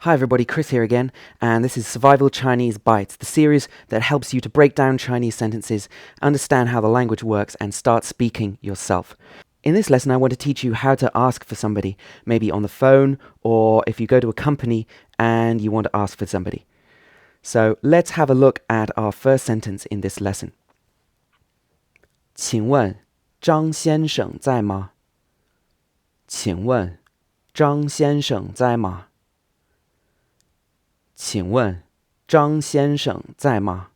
Hi everybody, Chris here again, and this is Survival Chinese Bites, the series that helps you to break down Chinese sentences, understand how the language works, and start speaking yourself. In this lesson, I want to teach you how to ask for somebody, maybe on the phone, or if you go to a company and you want to ask for somebody. So let's have a look at our first sentence in this lesson. 请问张先生在吗？请问张先生在吗？请问张先生在吗？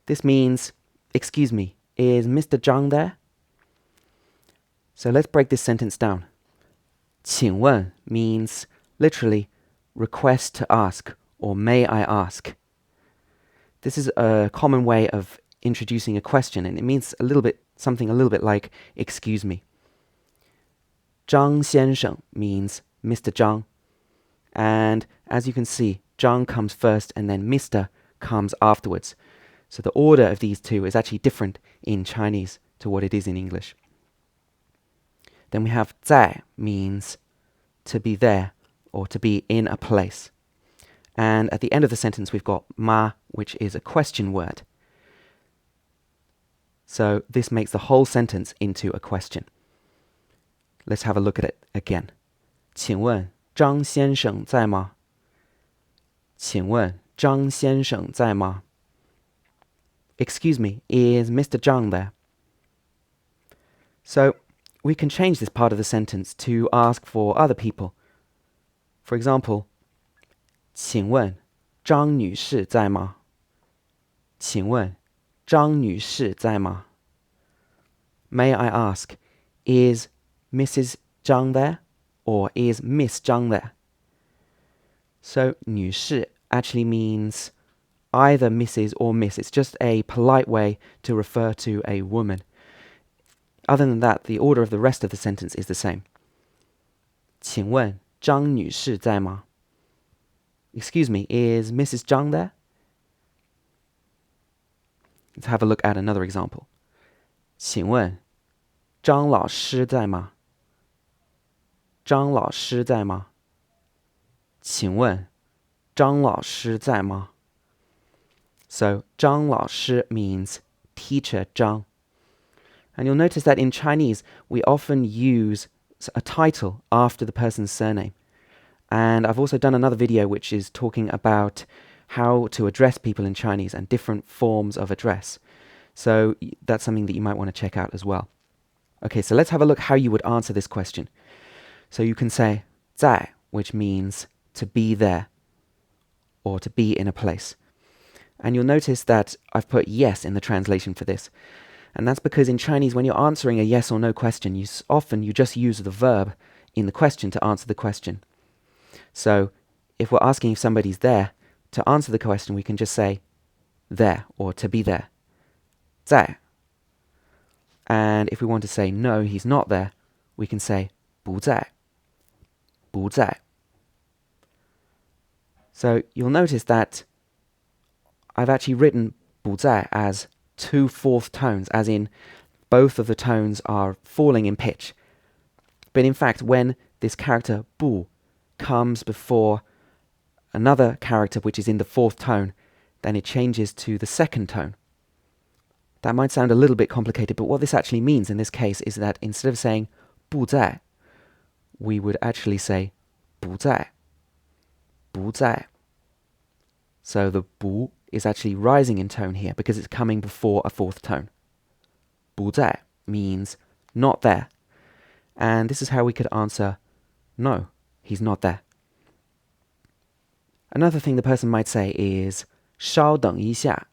This means, excuse me, is Mr. Zhang there? So let's break this sentence down. 请问 means literally request to ask or may I ask. This is a common way of introducing a question, and it means something a little bit like excuse me. 张先生 means Mr. Zhang. And as you can see, Zhang comes first and then Mr. comes afterwards. So the order of these two is actually different in Chinese to what it is in English. Then we have 在 means to be there or to be in a place. And at the end of the sentence we've got ma, which is a question word. So this makes the whole sentence into a question. Let's have a look at it again. 请问张先生在吗？请问张先生在吗？ Excuse me, is Mr. Zhang there? So we can change this part of the sentence to ask for other people. For example, 请问张女士在吗？请问张女士在吗？ May I ask, is Mrs. Zhang there? Or is Miss Zhang there? So 女士 actually means either Mrs. or Miss. It's just a polite way to refer to a woman. Other than that, the order of the rest of the sentence is the same. 请问张女士在吗？ Excuse me, is Mrs. Zhang there? Let's have a look at another example. 请问张老师在吗？张老师在吗？请问张老师在吗？ So 张老师 means teacher Zhang. And you'll notice that in Chinese we often use a title after the person's surname. And I've also done another video which is talking about how to address people in Chinese and different forms of address. So that's something that you might want to check out as well. Okay, so let's have a look how you would answer this question. So you can say 在, which means to be there or to be in a place. And you'll notice that I've put yes in the translation for this. And that's because in Chinese, when you're answering a yes or no question, you just use the verb in the question to answer the question. So if we're asking if somebody's there, to answer the question, we can just say there or to be there. 在. And if we want to say no, he's not there, we can say 不在. 不在. So you'll notice that I've actually written 不在 as 2 fourth tones, as in both of the tones are falling in pitch. But in fact, when this character 不 comes before another character which is in the 4th tone, then it changes to the 2nd tone. That might sound a little bit complicated, but what this actually means in this case is that instead of saying 不在, we would actually say 不在. 不在. So the 不 is actually rising in tone here because it's coming before a 4th tone. 不在 means not there. And this is how we could answer no, he's not there. Another thing the person might say is 稍等一下.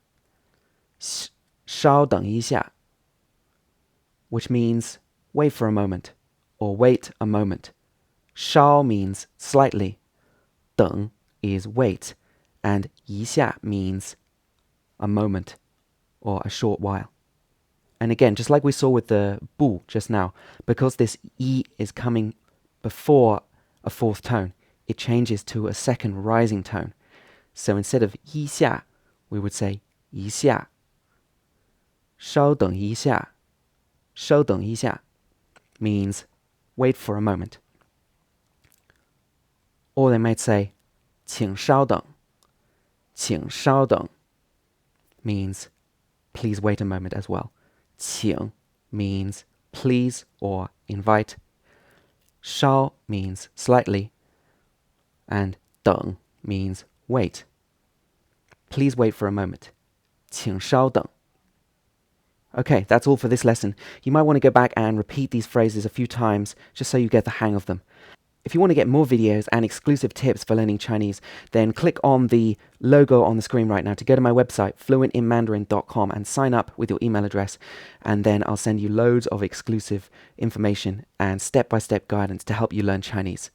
稍等一下, which means wait for a moment or wait a moment. 稍 means slightly. 等 is wait. And 一下 means a moment or a short while. And again, just like we saw with the 不 just now, because this yi is coming before a 4th tone, it changes to a 2nd rising tone. So instead of 一下, we would say 一下. 稍等一下. 稍等一下 means wait for a moment. Or they might say 请稍等请稍等 means please wait a moment as well. 请 means please or invite. 稍 means slightly. And 等 means wait. Please wait for a moment. 请稍等 Okay, that's all for this lesson. You might want to go back and repeat these phrases a few times just so you get the hang of them. If you want to get more videos and exclusive tips for learning Chinese, then click on the logo on the screen right now to go to my website, fluentinmandarin.com, and sign up with your email address. And then I'll send you loads of exclusive information and step-by-step guidance to help you learn Chinese.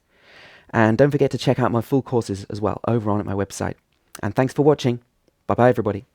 And don't forget to check out my full courses as well over on at my website. And thanks for watching. Bye-bye, everybody.